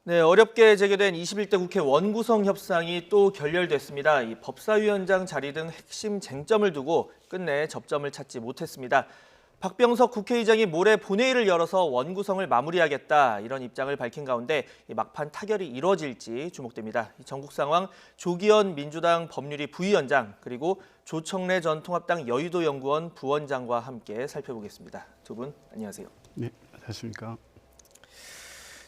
네, 어렵게 재개된 21대 국회 원구성 협상이 또 결렬됐습니다. 이 법사위원장 자리 등 핵심 쟁점을 두고 끝내 접점을 찾지 못했습니다. 박병석 국회의장이 모레 본회의를 열어서 원구성을 마무리하겠다 이런 입장을 밝힌 가운데 막판 타결이 이뤄질지 주목됩니다. 전국 상황 조기현 민주당 법률위 부위원장 그리고 조청래 전 통합당 여의도 연구원 부원장과 함께 살펴보겠습니다. 두 분 안녕하세요. 네, 안녕하십니까.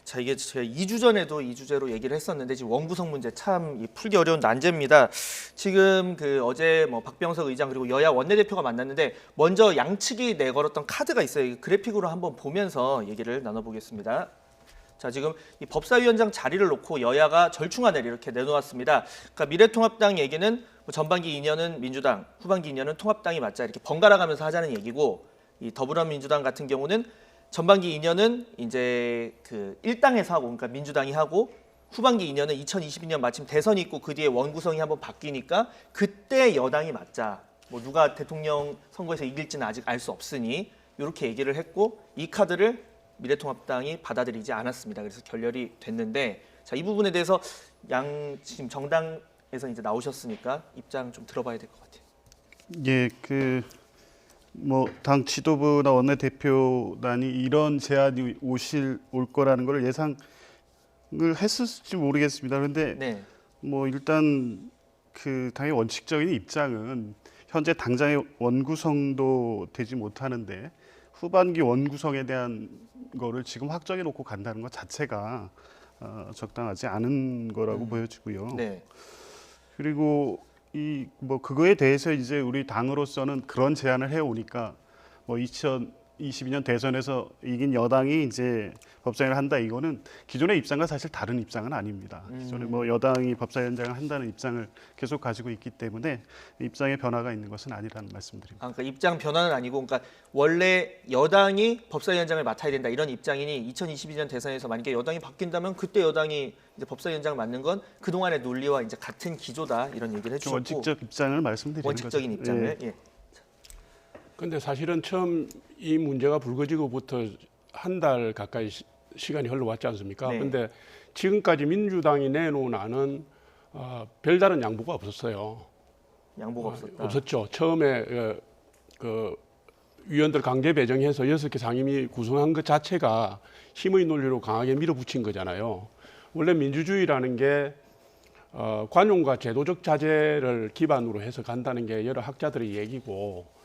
자, 이게 제가 2주 전에도 이 주제로 얘기를 했었는데 지금 원구성 문제 참 풀기 어려운 난제입니다. 지금 어제 박병석 의장 그리고 여야 원내대표가 만났는데 먼저 양측이 내걸었던 카드가 있어요. 그래픽으로 한번 보면서 얘기를 나눠보겠습니다. 자, 지금 이 법사위원장 자리를 놓고 여야가 절충안을 이렇게 내놓았습니다. 그러니까 미래통합당 얘기는 전반기 2년은 민주당, 후반기 2년은 통합당이 맞자 이렇게 번갈아 가면서 하자는 얘기고, 이 더불어민주당 같은 경우는 전반기 2년은 이제 일당에서 하고, 그러니까 민주당이 하고, 후반기 2년은 2022년 마침 대선이 있고 그 뒤에 원구성이 한번 바뀌니까 그때 여당이 맞자. 누가 대통령 선거에서 이길지는 아직 알 수 없으니 이렇게 얘기를 했고, 이 카드를 미래통합당이 받아들이지 않았습니다. 그래서 결렬이 됐는데, 자, 이 부분에 대해서 지금 정당에서 이제 나오셨으니까 입장 좀 들어봐야 될 것 같아요. 예, 당 지도부나 원내대표단이 이런 제안이 올 거라는 걸 예상을 했을지 모르겠습니다. 그런데 네. 일단 당의 원칙적인 입장은 현재 당장의 원구성도 되지 못하는데 후반기 원구성에 대한 거를 지금 확정해 놓고 간다는 것 자체가 적당하지 않은 거라고 보여지고요. 네. 그리고 그거에 대해서 이제 우리 당으로서는 그런 제안을 해 오니까 2022년 대선에서 이긴 여당이 이제 법사위를 한다, 이거는 기존의 입장과 사실 다른 입장은 아닙니다. 기존에 여당이 법사위원장을 한다는 입장을 계속 가지고 있기 때문에 입장의 변화가 있는 것은 아니라는 말씀드립니다. 그러니까 입장 변화는 아니고, 그러니까 원래 여당이 법사위원장을 맡아야 된다 이런 입장이니 2022년 대선에서 만약에 여당이 바뀐다면 그때 여당이 이제 법사위원장을 맡는 건 그동안의 논리와 이제 같은 기조다 이런 얘기를 해주셨고, 원칙적 입장을 말씀드리는 원칙적인 거죠. 입장을. 예. 예. 근데 사실은 처음 이 문제가 불거지고부터 한 달 가까이 시간이 흘러왔지 않습니까? 네. 근데 지금까지 민주당이 내놓은 안은 별다른 양보가 없었어요. 양보가 없었다. 없었죠. 처음에 위원들 강제 배정해서 6개 상임위 구성한 것 자체가 힘의 논리로 강하게 밀어붙인 거잖아요. 원래 민주주의라는 게 관용과 제도적 자제를 기반으로 해서 간다는 게 여러 학자들의 얘기고,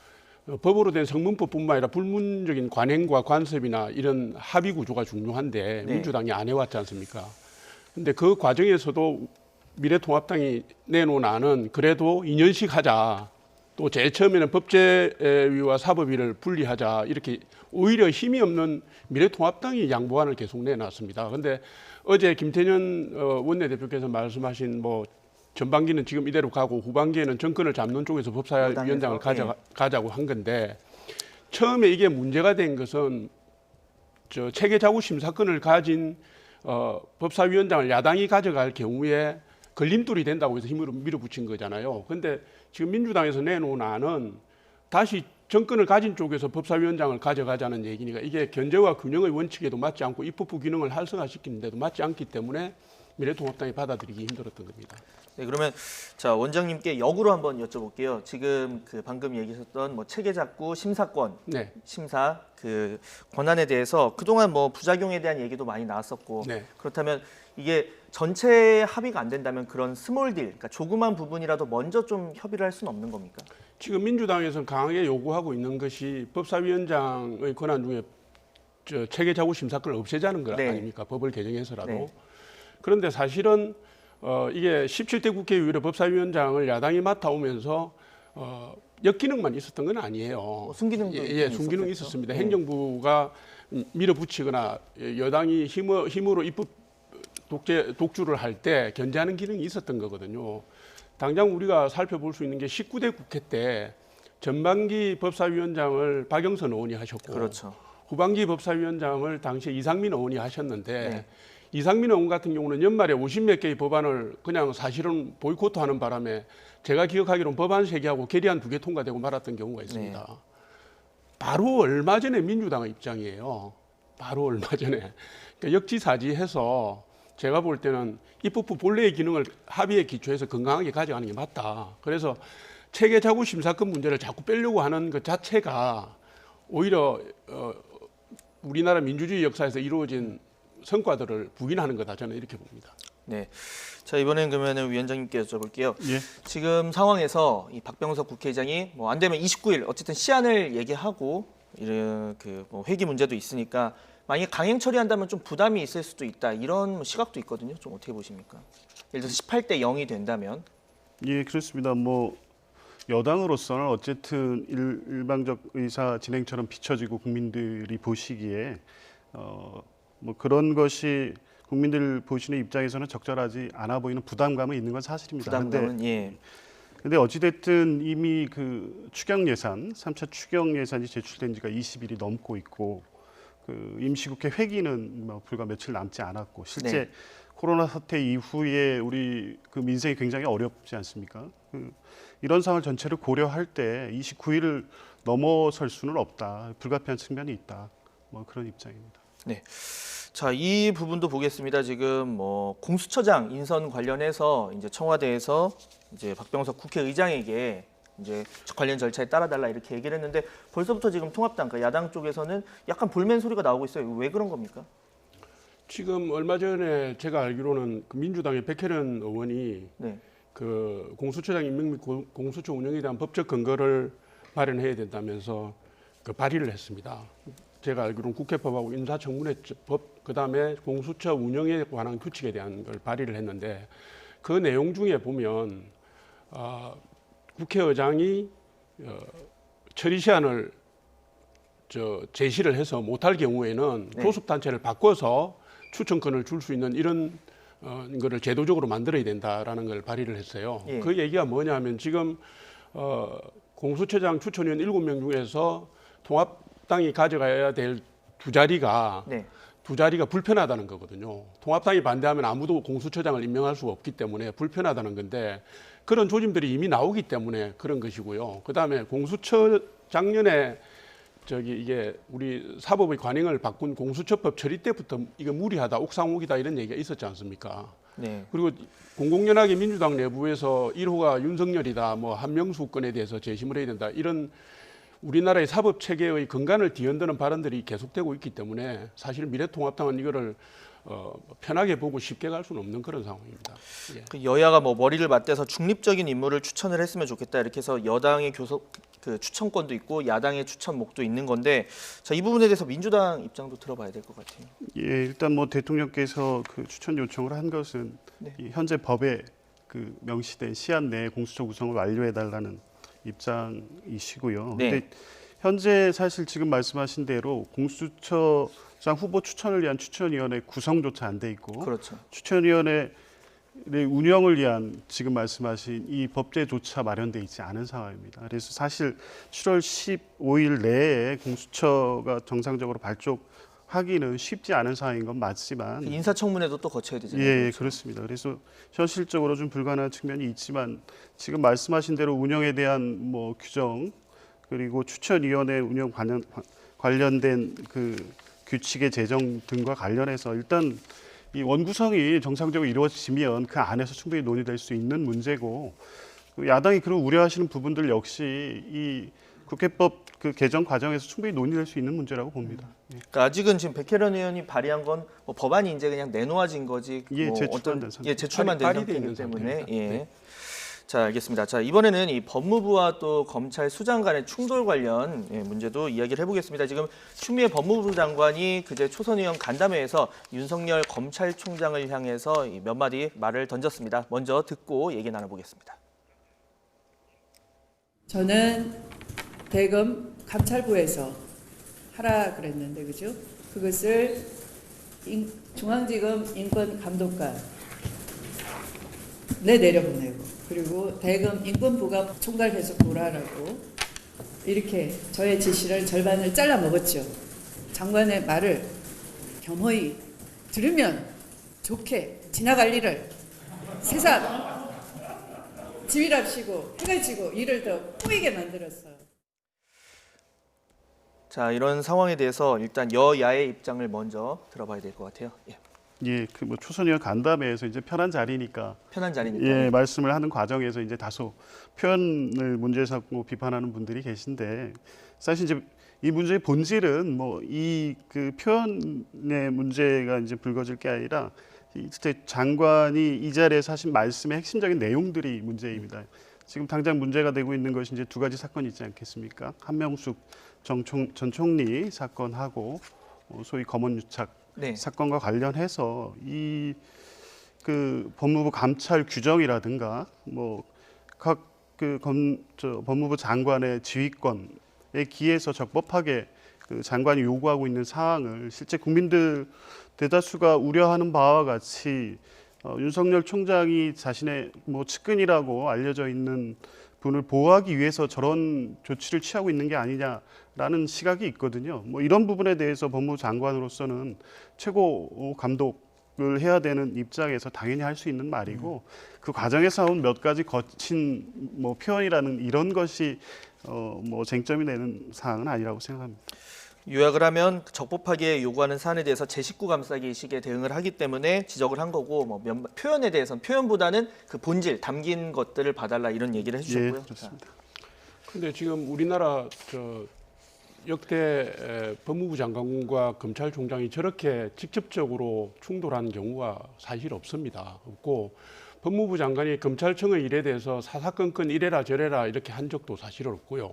법으로 된 성문법뿐만 아니라 불문적인 관행과 관습이나 이런 합의 구조가 중요한데 네. 민주당이 안 해왔지 않습니까? 근데 그 과정에서도 미래통합당이 내놓은 안은 그래도 2년씩 하자, 또 제일 처음에는 법제위와 사법위를 분리하자, 이렇게 오히려 힘이 없는 미래통합당이 양보안을 계속 내놨습니다. 근데 어제 김태년 원내대표께서 말씀하신 전반기는 지금 이대로 가고 후반기에는 정권을 잡는 쪽에서 법사위원장을 가자고 한 건데, 처음에 이게 문제가 된 것은 체계자구심사권을 가진 법사위원장을 야당이 가져갈 경우에 걸림돌이 된다고 해서 힘으로 밀어붙인 거잖아요. 근데 지금 민주당에서 내놓은 안은 다시 정권을 가진 쪽에서 법사위원장을 가져가자는 얘기니까 이게 견제와 균형의 원칙에도 맞지 않고 입법부 기능을 활성화시키는 데도 맞지 않기 때문에 미래통합당이 받아들이기 힘들었던 겁니다. 네, 그러면 자, 원장님께 역으로 한번 여쭤볼게요. 지금 방금 얘기하셨던 체계작구 심사권, 네. 심사 권한에 대해서 그동안 부작용에 대한 얘기도 많이 나왔었고, 네. 그렇다면 이게 전체 합의가 안 된다면 그런 스몰 딜, 그러니까 조그만 부분이라도 먼저 좀 협의를 할 수는 없는 겁니까? 지금 민주당에서는 강하게 요구하고 있는 것이 법사위원장의 권한 중에 체계자구심사권을 없애자는 거 네. 아닙니까? 법을 개정해서라도. 네. 그런데 사실은 이게 17대 국회 이후에 법사위원장을 야당이 맡아오면서 역기능만 있었던 건 아니에요. 순기능도 순기능이 있었습니다. 행정부가 밀어붙이거나 여당이 힘으로 입법 독주를 할 때 견제하는 기능이 있었던 거거든요. 당장 우리가 살펴볼 수 있는 게 19대 국회 때 전반기 법사위원장을 박영선 의원이 하셨고, 그렇죠. 후반기 법사위원장을 당시에 이상민 의원이 하셨는데, 네. 이상민 의원 같은 경우는 연말에 50몇 개의 법안을 그냥 사실은 보이콧하는 바람에 제가 기억하기로는 법안 3개하고 결의안 2개 통과되고 말았던 경우가 있습니다. 네. 바로 얼마 전에 민주당의 입장이에요. 바로 얼마 전에. 그러니까 역지사지해서 제가 볼 때는 입법부 본래의 기능을 합의에 기초해서 건강하게 가져가는 게 맞다. 그래서 체계 자구 심사권 문제를 자꾸 빼려고 하는 것 자체가 오히려 우리나라 민주주의 역사에서 이루어진 성과들을 부인하는 거다. 저는 이렇게 봅니다. 네. 자, 이번엔 그러면 위원장님께 여쭤볼게요. 예. 지금 상황에서 이 박병석 국회의장이 뭐 안 되면 29일 어쨌든 시한을 얘기하고 이런 그뭐 회기 문제도 있으니까 만약에 강행 처리한다면 좀 부담이 있을 수도 있다. 이런 시각도 있거든요. 좀 어떻게 보십니까? 예를 들어서 18대 0이 된다면. 예, 그렇습니다. 뭐 여당으로서는 어쨌든 일방적 의사 진행처럼 비춰지고 국민들이 보시기에 뭐 그런 것이 국민들 보시는 입장에서는 적절하지 않아 보이는 부담감은 있는 건 사실입니다. 부담감은 예. 근데 어찌됐든 이미 그 추경 예산, 3차 추경 예산이 제출된 지가 20일이 넘고 있고 그 임시국회 회기는 뭐 불과 며칠 남지 않았고 실제 네. 코로나 사태 이후에 우리 그 민생이 굉장히 어렵지 않습니까? 이런 상황 전체를 고려할 때 29일을 넘어설 수는 없다. 불가피한 측면이 있다. 뭐 그런 입장입니다. 네. 자, 이 부분도 보겠습니다. 지금 뭐 공수처장 인선 관련해서 이제 청와대에서 이제 박병석 국회의장에게 이제 관련 절차에 따라달라 이렇게 얘기를 했는데 벌써부터 지금 통합당, 그러니까 야당 쪽에서는 약간 볼멘 소리가 나오고 있어요. 왜 그런 겁니까? 지금 얼마 전에 제가 알기로는 그 민주당의 백혜련 의원이 네. 그 공수처장 임명 및 공수처 운영에 대한 법적 근거를 마련해야 된다면서 그 발의를 했습니다. 제가 알기로는 국회법하고 인사청문회법 그다음에 공수처 운영에 관한 규칙에 대한 걸 발의를 했는데 그 내용 중에 보면 국회의장이 처리 시한을 제시를 해서 못할 경우에는 네. 교섭단체를 바꿔서 추천권을 줄 수 있는 이런 거를 제도적으로 만들어야 된다라는 걸 발의를 했어요. 예. 그 얘기가 뭐냐면 지금 공수처장 추천위원 7명 중에서 통합당이 가져가야 될 두 자리가 네. 두 자리가 불편하다는 거거든요. 통합당이 반대하면 아무도 공수처장을 임명할 수가 없기 때문에 불편하다는 건데 그런 조짐들이 이미 나오기 때문에 그런 것이고요. 그다음에 공수처 작년에 이게 우리 사법의 관행을 바꾼 공수처법 처리 때부터 이거 무리하다, 옥상옥이다 이런 얘기가 있었지 않습니까? 네. 그리고 공공연하게 민주당 내부에서 1호가 윤석열이다, 뭐 한명수 건에 대해서 재심을 해야 된다 이런 우리나라의 사법 체계의 근간을 뒤흔드는 발언들이 계속되고 있기 때문에 사실 미래통합당은 이거를 편하게 보고 쉽게 갈 수는 없는 그런 상황입니다. 예. 그 여야가 뭐 머리를 맞대서 중립적인 인물을 추천을 했으면 좋겠다 이렇게 해서 여당의 그 추천권도 있고 야당의 추천목도 있는 건데 자, 이 부분에 대해서 민주당 입장도 들어봐야 될 것 같아요. 예, 일단 뭐 대통령께서 그 추천 요청을 한 것은 네. 이 현재 법에 그 명시된 시한 내에 공수처 구성을 완료해 달라는 입장이시고요. 네. 근데 현재 사실 지금 말씀하신 대로 공수처장 후보 추천을 위한 추천위원회 구성조차 안 돼 있고 그렇죠. 추천위원회 운영을 위한 지금 말씀하신 이 법제조차 마련돼 있지 않은 상황입니다. 그래서 사실 7월 15일 내에 공수처가 정상적으로 발족하기는 쉽지 않은 상황인 건 맞지만 인사청문회도 또 거쳐야 되잖아요. 예, 그렇죠. 그렇습니다. 그래서 현실적으로 좀 불가능한 측면이 있지만 지금 말씀하신 대로 운영에 대한 뭐 규정 그리고 추천위원회 운영 관련된 그 규칙의 제정 등과 관련해서 일단 이 원구성이 정상적으로 이루어지면 그 안에서 충분히 논의될 수 있는 문제고 야당이 그런 우려하시는 부분들 역시 이 국회법 그 개정 과정에서 충분히 논의될 수 있는 문제라고 봅니다. 그러니까 아직은 지금 백혜련 의원이 발의한 건 뭐 법안이 이제 그냥 내놓아진 거지. 예, 뭐 제출만 된 상태. 제출만 된 발의돼 상태이기 있는 때문에 상태입니다. 예. 네. 자, 알겠습니다. 자, 이번에는 이 법무부와 또 검찰 수장 간의 충돌 관련 문제도 이야기를 해보겠습니다. 지금 추미애 법무부 장관이 그제 초선 의원 간담회에서 윤석열 검찰총장을 향해서 몇 마디 말을 던졌습니다. 먼저 듣고 얘기 나눠보겠습니다. 저는 대검 감찰부에서 하라 그랬는데 그죠? 그것을 중앙지검 인권감독관에 내려보내고 그리고 대검 인권부가 총괄해서 보라라고 이렇게 저의 지시를 절반을 잘라 먹었죠. 장관의 말을 겸허히 들으면 좋게 지나갈 일을 새삼 지휘랍시고 해가 지고 일을 더 꼬이게 만들었어요. 자, 이런 상황에 대해서 일단 여야의 입장을 먼저 들어봐야 될 것 같아요. 예. 예, 그 뭐 초선 의원 간담회에서 이제 편한 자리니까 편한 자리니까. 예, 말씀을 하는 과정에서 이제 다소 표현을 문제 삼고 비판하는 분들이 계신데 사실 이제 이 문제의 본질은 뭐 이 그 표현의 문제가 이제 불거질 게 아니라 이때 장관이 이 자리에서 하신 말씀의 핵심적인 내용들이 문제입니다. 지금 당장 문제가 되고 있는 것이 이제 두 가지 사건이 있지 않겠습니까? 한명숙 전 총리 사건하고 소위 검언유착 네. 사건과 관련해서 이 그 법무부 감찰 규정이라든가 뭐 각 그 법무부 장관의 지휘권에 기해서 적법하게 그 장관이 요구하고 있는 사항을 실제 국민들 대다수가 우려하는 바와 같이 윤석열 총장이 자신의 뭐 측근이라고 알려져 있는 분을 보호하기 위해서 저런 조치를 취하고 있는 게 아니냐라는 시각이 있거든요. 뭐 이런 부분에 대해서 법무부 장관으로서는 최고 감독을 해야 되는 입장에서 당연히 할 수 있는 말이고 그 과정에서 나온 몇 가지 거친 뭐 표현이라는 이런 것이 뭐 쟁점이 되는 사항은 아니라고 생각합니다. 요약을 하면 적법하게 요구하는 사안에 대해서 제19 감싸기식의 대응을 하기 때문에 지적을 한 거고 뭐 표현에 대해서는 표현보다는 그 본질 담긴 것들을 봐달라 이런 얘기를 해주셨고요. 예, 그렇습니다. 근데 지금 우리나라 역대 법무부 장관과 검찰총장이 저렇게 직접적으로 충돌한 경우가 사실 없습니다. 없고 법무부 장관이 검찰청의 일에 대해서 사사건건 이래라 저래라 이렇게 한 적도 사실 없고요.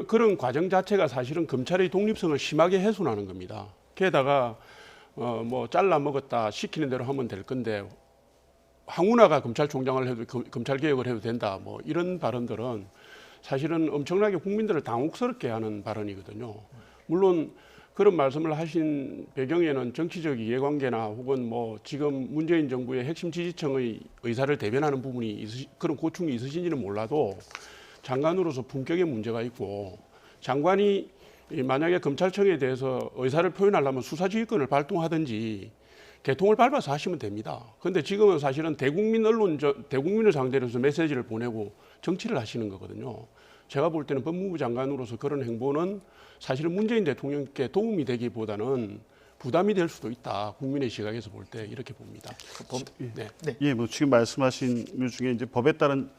그런 과정 자체가 사실은 검찰의 독립성을 심하게 훼손하는 겁니다. 게다가 뭐 잘라 먹었다 시키는 대로 하면 될 건데 황운하가 검찰총장을 해도 검찰 개혁을 해도 된다 뭐 이런 발언들은 사실은 엄청나게 국민들을 당혹스럽게 하는 발언이거든요. 물론 그런 말씀을 하신 배경에는 정치적 이해관계나 혹은 뭐 지금 문재인 정부의 핵심 지지층의 의사를 대변하는 부분이 그런 고충이 있으신지는 몰라도 장관으로서 품격의 문제가 있고 장관이 만약에 검찰청에 대해서 의사를 표현하려면 수사지휘권을 발동하든지 개통을 밟아서 하시면 됩니다. 그런데 지금은 사실은 대국민을 상대로 해서 메시지를 보내고 정치를 하시는 거거든요. 제가 볼 때는 법무부 장관으로서 그런 행보는 사실은 문재인 대통령께 도움이 되기보다는 부담이 될 수도 있다. 국민의 시각에서 볼 때 이렇게 봅니다. 네. 예, 뭐 지금 말씀하신 것 중에 이제 법에 따른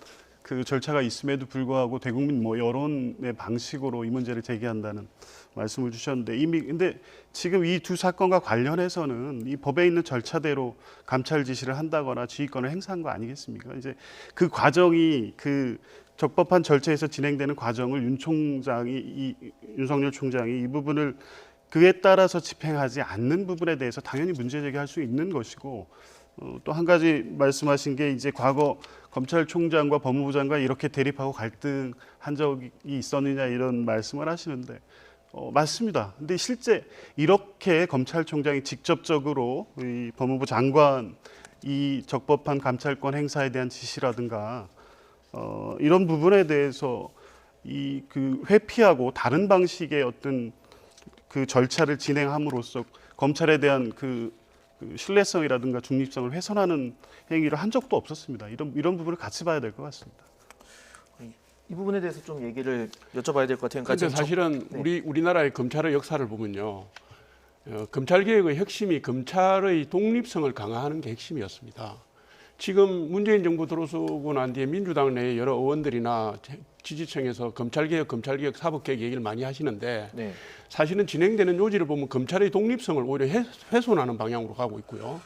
그 절차가 있음에도 불구하고 대국민 뭐 여론의 방식으로 이 문제를 제기한다는 말씀을 주셨는데 이미 근데 지금 이 두 사건과 관련해서는 이 법에 있는 절차대로 감찰 지시를 한다거나 지휘권을 행사한 거 아니겠습니까? 이제 그 과정이 그 적법한 절차에서 진행되는 과정을 윤석열 총장이 이 부분을 그에 따라서 집행하지 않는 부분에 대해서 당연히 문제 제기할 수 있는 것이고 또 한 가지 말씀하신 게 이제 과거 검찰총장과 법무부 장관이 이렇게 대립하고 갈등한 적이 있었느냐 이런 말씀을 하시는데 맞습니다. 근데 실제 이렇게 검찰총장이 직접적으로 이 법무부 장관 이 적법한 감찰권 행사에 대한 지시라든가 이런 부분에 대해서 이 그 회피하고 다른 방식의 어떤 그 절차를 진행함으로써 검찰에 대한 그 신뢰성이라든가 중립성을 훼손하는 행위를 한 적도 없었습니다. 이런 부분을 같이 봐야 될 것 같습니다. 이 부분에 대해서 좀 얘기를 여쭤봐야 될 것 같아요. 그런데 사실은 우리나라의 검찰의 역사를 보면요. 검찰 개혁의 핵심이 검찰의 독립성을 강화하는 게 핵심이었습니다. 지금 문재인 정부 들어서고 난 뒤에 민주당 내의 여러 의원들이나 지지층에서 검찰개혁, 사법개혁 얘기를 많이 하시는데 네. 사실은 진행되는 요지를 보면 검찰의 독립성을 오히려 훼손하는 방향으로 가고 있고요.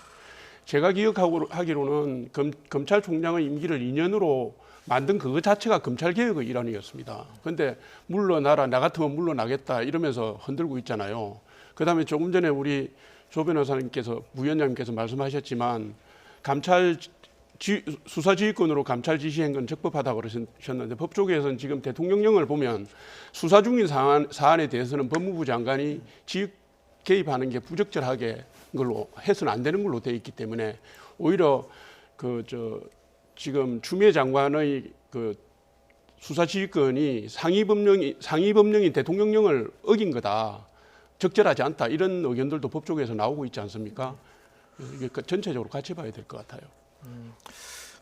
제가 기억하기로는 검찰총장의 임기를 2년으로 만든 그거 자체가 검찰개혁의 일환이었습니다. 그런데 물러나라, 나 같으면 물러나겠다 이러면서 흔들고 있잖아요. 그다음에 조금 전에 우리 조 변호사님께서, 부위원장님께서 말씀하셨지만 수사지휘권으로 감찰 지시한 건 적법하다고 그러셨는데 법조계에서는 지금 대통령령을 보면 수사 중인 사안에 대해서는 법무부 장관이 지휘 개입하는 게 부적절하게 걸로 해서는 안 되는 걸로 되어 있기 때문에 오히려 지금 추미애 장관의 그 수사지휘권이 상위 법령인 대통령령을 어긴 거다, 적절하지 않다 이런 의견들도 법조계에서 나오고 있지 않습니까? 이게 전체적으로 같이 봐야 될 것 같아요.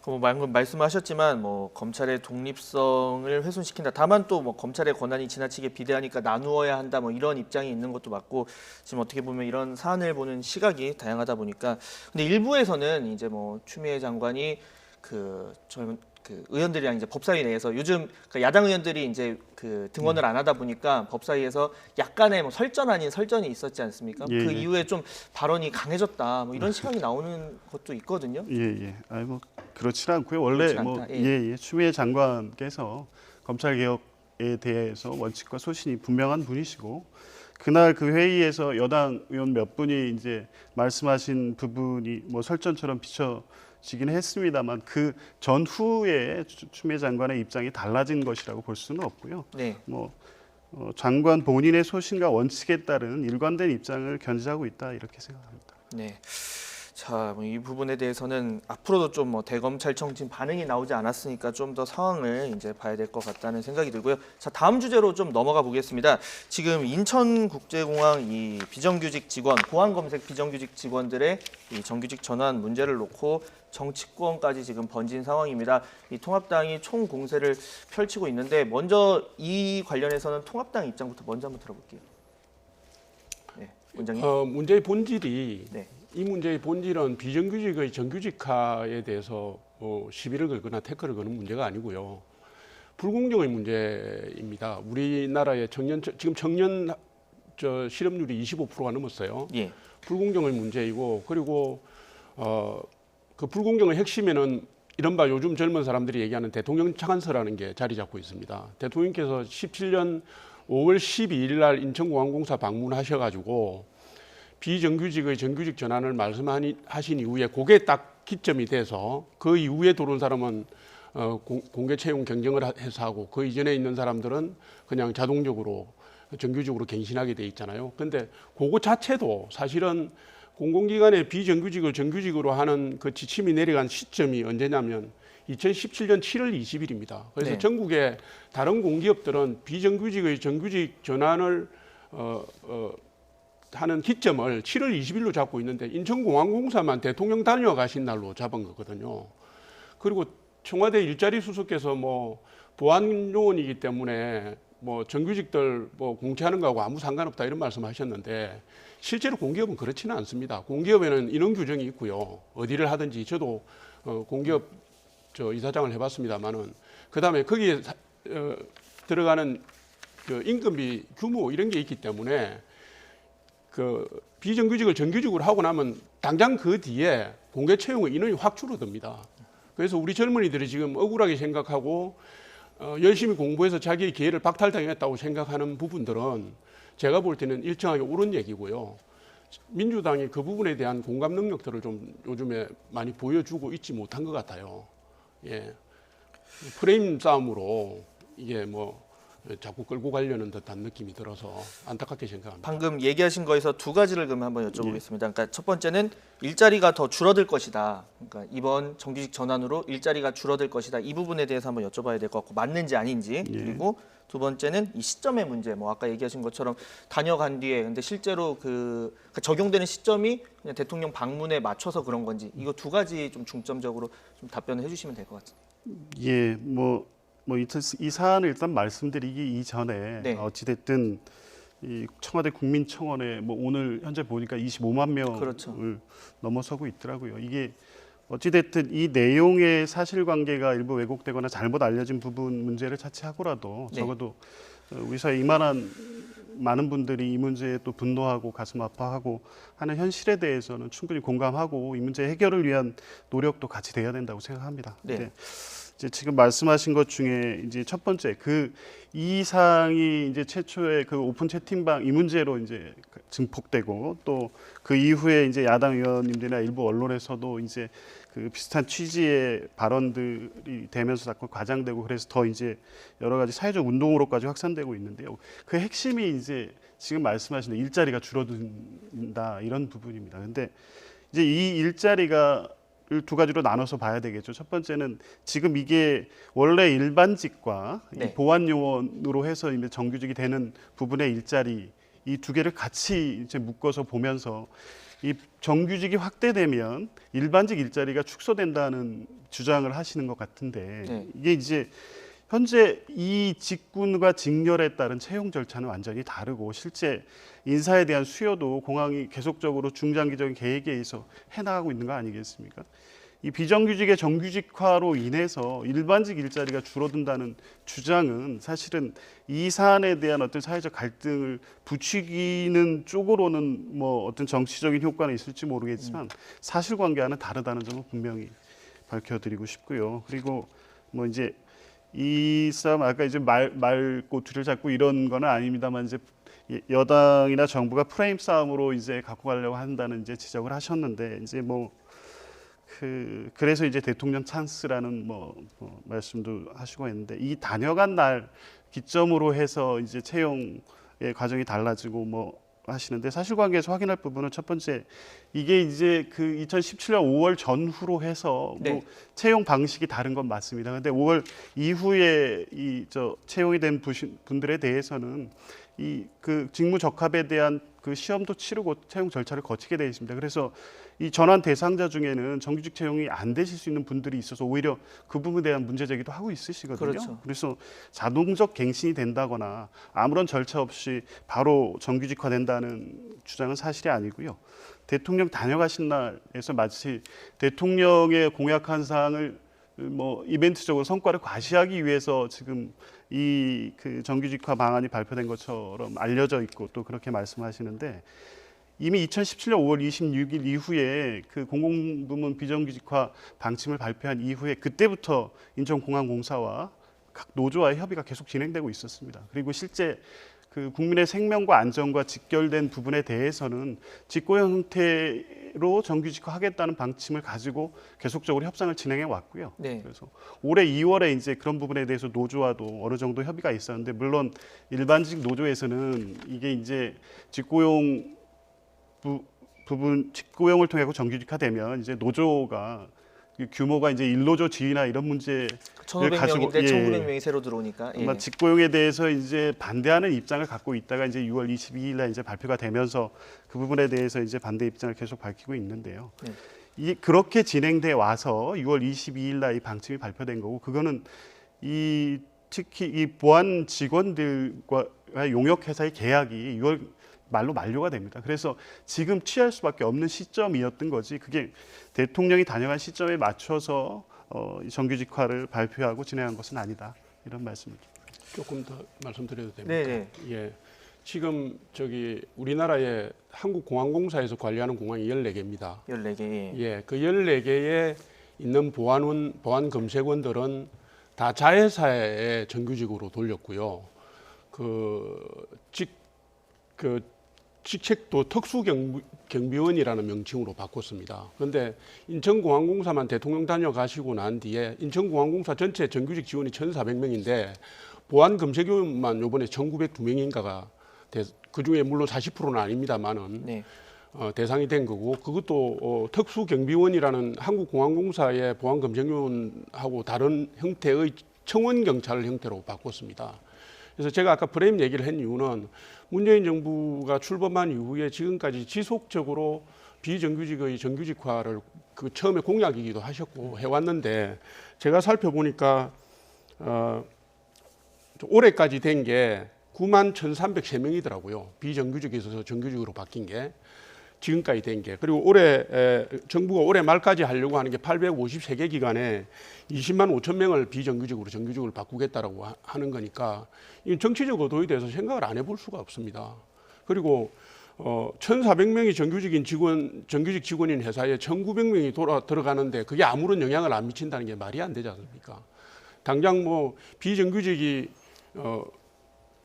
방금 말씀하셨지만 뭐 검찰의 독립성을 훼손시킨다. 다만 또 뭐 검찰의 권한이 지나치게 비대하니까 나누어야 한다. 뭐 이런 입장이 있는 것도 맞고 지금 어떻게 보면 이런 사안을 보는 시각이 다양하다 보니까 근데 일부에서는 이제 뭐 추미애 장관이 그 의원들이랑 이제 법사위 내에서 요즘 야당 의원들이 이제 그 등원을 안 하다 보니까 법사위에서 약간의 뭐 설전 아닌 설전이 있었지 않습니까? 예, 그 예. 이후에 좀 발언이 강해졌다. 뭐 이런 시각이 나오는 것도 있거든요. 예. 아니 뭐 그렇지는 않고요. 원래 그렇지 않다. 뭐 예. 추미애 장관께서 검찰 개혁에 대해서 원칙과 소신이 분명한 분이시고 그날 그 회의에서 여당 의원 몇 분이 이제 말씀하신 부분이 뭐 설전처럼 비춰지긴 했습니다만 그 전후에 추미애 장관의 입장이 달라진 것이라고 볼 수는 없고요. 네. 뭐 장관 본인의 소신과 원칙에 따른 일관된 입장을 견지하고 있다 이렇게 생각합니다. 네. 자, 뭐 이 부분에 대해서는 앞으로도 좀 뭐 대검찰청 지금 반응이 나오지 않았으니까 좀 더 상황을 이제 봐야 될 것 같다는 생각이 들고요. 자, 다음 주제로 좀 넘어가 보겠습니다. 지금 인천국제공항 이 비정규직 직원, 보안 검색 비정규직 직원들의 이 정규직 전환 문제를 놓고 정치권까지 지금 번진 상황입니다. 이 통합당이 총 공세를 펼치고 있는데 먼저 이 관련해서는 통합당 입장부터 먼저 한번 들어볼게요. 네, 원장님. 문제의 본질이 네. 이 문제의 본질은 비정규직의 정규직화에 대해서 시비를 걸거나 태클을 거는 문제가 아니고요. 불공정의 문제입니다. 우리나라의 지금 청년 실업률이 25%가 넘었어요. 예. 불공정의 문제이고 그리고 그 불공정의 핵심에는 이른바 요즘 젊은 사람들이 얘기하는 대통령 차관서라는 게 자리 잡고 있습니다. 대통령께서 17년 5월 12일 날 인천공항공사 방문하셔가지고 비정규직의 정규직 전환을 말씀하신 이후에 그게 딱 기점이 돼서 그 이후에 들어온 사람은 공개 채용 경쟁을 해서 하고 그 이전에 있는 사람들은 그냥 자동적으로 정규직으로 갱신하게 돼 있잖아요. 근데 그거 자체도 사실은 공공기관의 비정규직을 정규직으로 하는 그 지침이 내려간 시점이 언제냐면 2017년 7월 20일입니다. 그래서 네. 전국의 다른 공기업들은 비정규직의 정규직 전환을 하는 기점을 7월 20일로 잡고 있는데 인천공항공사만 대통령 다녀가신 날로 잡은 거거든요. 그리고 청와대 일자리 수석께서 뭐 보안 요원이기 때문에 뭐 정규직들 뭐 공채하는 거하고 아무 상관없다 이런 말씀하셨는데 실제로 공기업은 그렇지는 않습니다. 공기업에는 인원 규정이 있고요. 어디를 하든지 저도 공기업 이사장을 해봤습니다만은 그 다음에 거기에 들어가는 그 임금비 규모 이런 게 있기 때문에 그 비정규직을 정규직으로 하고 나면 당장 그 뒤에 공개 채용의 인원이 확 줄어듭니다. 그래서 우리 젊은이들이 지금 억울하게 생각하고 열심히 공부해서 자기의 기회를 박탈당했다고 생각하는 부분들은 제가 볼 때는 일정하게 옳은 얘기고요. 민주당이 그 부분에 대한 공감 능력들을 좀 요즘에 많이 보여주고 있지 못한 것 같아요. 예. 프레임 싸움으로 이게 뭐 자꾸 끌고 가려는 듯한 느낌이 들어서 안타깝게 생각합니다. 방금 얘기하신 거에서 두 가지를 그럼 한번 여쭤보겠습니다. 그러니까 첫 번째는 일자리가 더 줄어들 것이다. 그러니까 이번 정규직 전환으로 일자리가 줄어들 것이다. 이 부분에 대해서 한번 여쭤봐야 될 것 같고 맞는지 아닌지. 그리고 두 번째는 이 시점의 문제. 뭐 아까 얘기하신 것처럼 다녀간 뒤에 근데 실제로 그러니까 적용되는 시점이 그냥 대통령 방문에 맞춰서 그런 건지 이거 두 가지 좀 중점적으로 좀 답변을 해주시면 될 것 같습니다. 예, 이 사안을 일단 말씀드리기 이전에 네. 어찌됐든 이 청와대 국민청원에 뭐 오늘 현재 보니까 25만 명을 그렇죠. 넘어서고 있더라고요. 이게 어찌됐든 이 내용의 사실관계가 일부 왜곡되거나 잘못 알려진 부분 문제를 차치하고라도 네. 적어도 우리 사회 이만한 많은 분들이 이 문제에 또 분노하고 가슴 아파하고 하는 현실에 대해서는 충분히 공감하고 이 문제 해결을 위한 노력도 같이 돼야 된다고 생각합니다. 네. 근데 이제 지금 말씀하신 것 중에 이제 첫 번째 이 사항이 이제 최초의 그 오픈 채팅방 이 문제로 이제 증폭되고 또 그 이후에 이제 야당 의원님들이나 일부 언론에서도 이제 그 비슷한 취지의 발언들이 되면서 자꾸 과장되고 그래서 더 이제 여러 가지 사회적 운동으로까지 확산되고 있는데요. 그 핵심이 이제 지금 말씀하신 일자리가 줄어든다 이런 부분입니다. 근데 이제 이 일자리가 두 가지로 나눠서 봐야 되겠죠. 첫 번째는 지금 이게 원래 일반직과 네. 이 보안 요원으로 해서 이제 정규직이 되는 부분의 일자리 이 두 개를 같이 이제 묶어서 보면서 이 정규직이 확대되면 일반직 일자리가 축소된다는 주장을 하시는 것 같은데 네. 이게 이제 현재 이 직군과 직렬에 따른 채용 절차는 완전히 다르고 실제 인사에 대한 수요도 공항이 계속적으로 중장기적인 계획에 의해서 해나가고 있는 거 아니겠습니까? 이 비정규직의 정규직화로 인해서 일반직 일자리가 줄어든다는 주장은 사실은 이 사안에 대한 어떤 사회적 갈등을 부추기는 쪽으로는 뭐 어떤 정치적인 효과는 있을지 모르겠지만 사실관계와는 다르다는 점을 분명히 밝혀드리고 싶고요. 그리고 뭐 이제 이 싸움 아까 이제 말고 뒤를 잡고 이런 거는 아닙니다만 이제 여당이나 정부가 프레임 싸움으로 이제 갖고 가려고 한다는 이제 지적을 하셨는데 이제 뭐 그래서 이제 대통령 찬스라는 말씀도 하시고 했는데 이 다녀간 날 기점으로 해서 이제 채용의 과정이 달라지고 뭐 하시는데 사실관계에서 확인할 부분은 첫 번째 이게 이제 그 2017년 5월 전후로 해서 네. 뭐 채용 방식이 다른 건 맞습니다. 그런데 5월 이후에 채용이 된 분들에 대해서는 이 그 직무 적합에 대한 그 시험도 치르고 채용 절차를 거치게 되어 있습니다. 그래서 이 전환 대상자 중에는 정규직 채용이 안 되실 수 있는 분들이 있어서 오히려 그 부분에 대한 문제 제기도 하고 있으시거든요. 그렇죠. 그래서 자동적 갱신이 된다거나 아무런 절차 없이 바로 정규직화된다는 주장은 사실이 아니고요. 대통령 다녀가신 날에서 마치 대통령의 공약한 사항을 뭐 이벤트적으로 성과를 과시하기 위해서 지금 이 그 정규직화 방안이 발표된 것처럼 알려져 있고 또 그렇게 말씀하시는데 이미 2017년 5월 26일 이후에 그 공공부문 비정규직화 방침을 발표한 이후에 그때부터 인천공항공사와 각 노조와의 협의가 계속 진행되고 있었습니다. 그리고 실제 그 국민의 생명과 안전과 직결된 부분에 대해서는 직고용 형태로 정규직화하겠다는 방침을 가지고 계속적으로 협상을 진행해 왔고요. 네. 그래서 올해 2월에 이제 그런 부분에 대해서 노조와도 어느 정도 협의가 있었는데 물론 일반직 노조에서는 이게 이제 직고용 부분 직고용을 통해 정규직화되면 이제 노조가 규모가 이제 일노조 지위나 이런 문제 1,500명인데 1,900명이 새로 들어오니까 아마 직고용에 대해서 이제 반대하는 입장을 갖고 있다가 이제 6월 22일 날 이제 발표가 되면서 그 부분에 대해서 이제 반대 입장을 계속 밝히고 있는데요. 네. 이 그렇게 진행돼 와서 6월 22일 날 이 방침이 발표된 거고 그거는 이 특히 이 보안 직원들과 용역 회사의 계약이 6월 말로 만료가 됩니다. 그래서 지금 취할 수밖에 없는 시점이었던 거지. 그게 대통령이 다녀간 시점에 맞춰서 정규직화를 발표하고 진행한 것은 아니다. 이런 말씀입니다. 조금 더 말씀드려도 됩니까? 네네. 예. 지금 우리나라의 한국공항공사에서 관리하는 공항이 14개입니다. 14개. 예. 그 14개에 있는 보안 검색원들은 다 자회사의 정규직으로 돌렸고요. 직책도 특수경비원이라는 명칭으로 바꿨습니다. 그런데 인천공항공사만 대통령 다녀가시고 난 뒤에 인천공항공사 전체 정규직 지원이 1,400명인데 보안 검색위원만 이번에 1,902명인가가 그중에 물론 40%는 아닙니다만은 네. 대상이 된 거고 그것도 특수경비원이라는 한국공항공사의 보안 검색위원하고 다른 형태의 청원경찰 형태로 바꿨습니다. 그래서 제가 아까 프레임 얘기를 한 이유는 문재인 정부가 출범한 이후에 지금까지 지속적으로 비정규직의 정규직화를 처음에 공약이기도 하셨고 해왔는데 제가 살펴보니까 올해까지 된 게 91,303명이더라고요. 비정규직에서 정규직으로 바뀐 게 지금까지 된 게. 그리고 정부가 올해 말까지 하려고 하는 게 853개 기간에 20만 5천 명을 비정규직으로 정규직으로 바꾸겠다라고 하는 거니까 이 정치적 의도에 대해서 생각을 안 해볼 수가 없습니다. 그리고 1,400명이 정규직 직원인 회사에 1,900명이 들어가는데 그게 아무런 영향을 안 미친다는 게 말이 안 되지 않습니까? 당장 비정규직이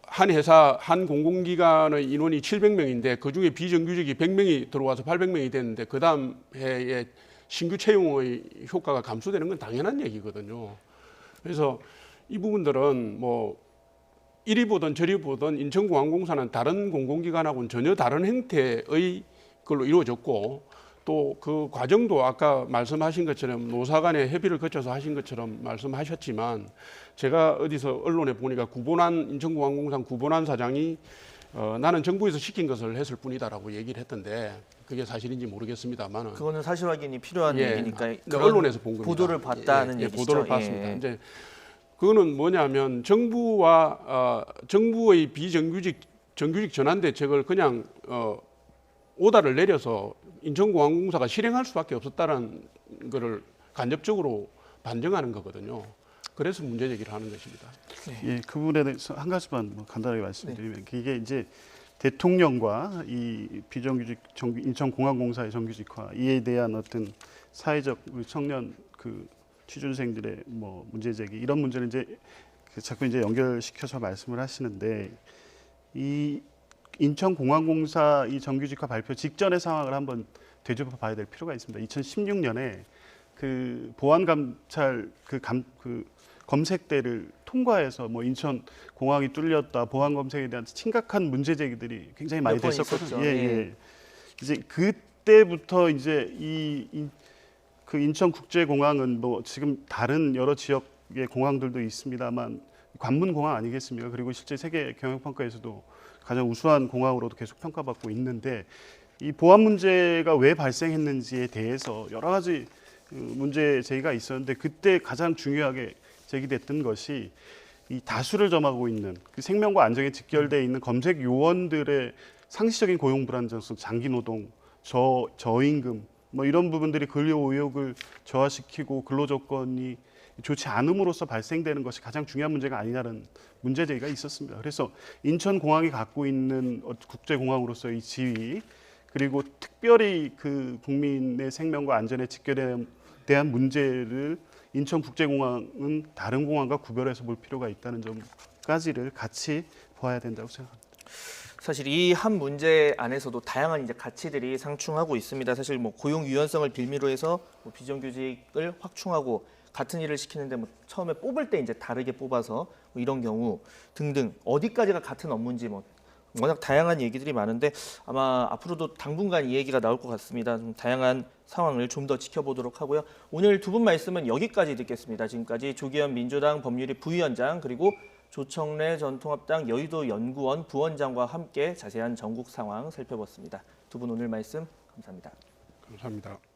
한 회사, 한 공공기관의 인원이 700명인데 그중에 비정규직이 100명이 들어와서 800명이 됐는데 그 다음 해에 신규 채용의 효과가 감소되는 건 당연한 얘기거든요. 그래서 이 부분들은 이리 보든 저리 보든 인천공항공사는 다른 공공기관하고는 전혀 다른 형태의 걸로 이루어졌고 또 그 과정도 아까 말씀하신 것처럼 노사 간의 협의를 거쳐서 하신 것처럼 말씀하셨지만 제가 어디서 언론에 보니까 인천공항공사 구본환 사장이 나는 정부에서 시킨 것을 했을 뿐이다라고 얘기를 했던데 그게 사실인지 모르겠습니다만은 그거는 사실 확인이 필요한 예. 얘기니까 근데 그런 언론에서 본 겁니다. 보도를 봤다는 예, 얘기죠. 보도를 봤습니다. 예. 이제 그거는 뭐냐면 정부의 정규직 전환 대책을 그냥 오다를 내려서 인천공항공사가 실행할 수밖에 없었다는 것을 간접적으로 반증하는 거거든요. 그래서 문제 제기를 하는 것입니다. 예, 그 부분에 대해서 한 가지만 간단하게 말씀드리면 이게 이제 대통령과 이 비정규직 인천공항공사의 정규직화 이에 대한 어떤 사회적 우리 청년 그 취준생들의 뭐 문제 제기 이런 문제를 이제 자꾸 이제 연결시켜서 말씀을 하시는데 이 인천공항공사 이 정규직화 발표 직전의 상황을 한번 되짚어 봐야 될 필요가 있습니다. 2016년에 그 보안 감찰 그 검색대를 통과해서 뭐 인천 공항이 뚫렸다, 보안 검색에 대한 심각한 문제 제기들이 굉장히 많이 몇 번 됐었거든요. 있었죠. 예. 이제 그때부터 이제 그 인천국제공항은 뭐 지금 다른 여러 지역의 공항들도 있습니다만 관문 공항 아니겠습니까? 그리고 실제 세계 경영평가에서도 가장 우수한 공항으로도 계속 평가받고 있는데 이 보안 문제가 왜 발생했는지에 대해서 여러 가지 문제 제기가 있었는데 그때 가장 중요하게 제기됐던 것이 이 다수를 점하고 있는 그 생명과 안전에 직결되어 있는 검색 요원들의 상시적인 고용 불안정성, 장기 노동, 저임금 뭐 이런 부분들이 근로 의욕을 저하시키고 근로 조건이 좋지 않음으로써 발생되는 것이 가장 중요한 문제가 아니냐는 문제 제기가 있었습니다. 그래서 인천공항이 갖고 있는 국제공항으로서의 지위 그리고 특별히 그 국민의 생명과 안전에 직결에 대한 문제를 인천국제공항은 다른 공항과 구별해서 볼 필요가 있다는 점까지를 같이 봐야 된다고 생각합니다. 사실 이 한 문제 안에서도 다양한 이제 가치들이 상충하고 있습니다. 사실 뭐 고용 유연성을 빌미로 해서 뭐 비정규직을 확충하고 같은 일을 시키는데 뭐 처음에 뽑을 때 이제 다르게 뽑아서 뭐 이런 경우 등등 어디까지가 같은 업무인지 뭐 워낙 다양한 얘기들이 많은데 아마 앞으로도 당분간 이 얘기가 나올 것 같습니다. 좀 다양한 상황을 좀 더 지켜보도록 하고요. 오늘 두 분 말씀은 여기까지 듣겠습니다. 지금까지 조기현 민주당 법률위 부위원장 그리고 조청래 전 통합당 여의도 연구원 부원장과 함께 자세한 전국 상황 살펴봤습니다. 두 분 오늘 말씀 감사합니다. 감사합니다.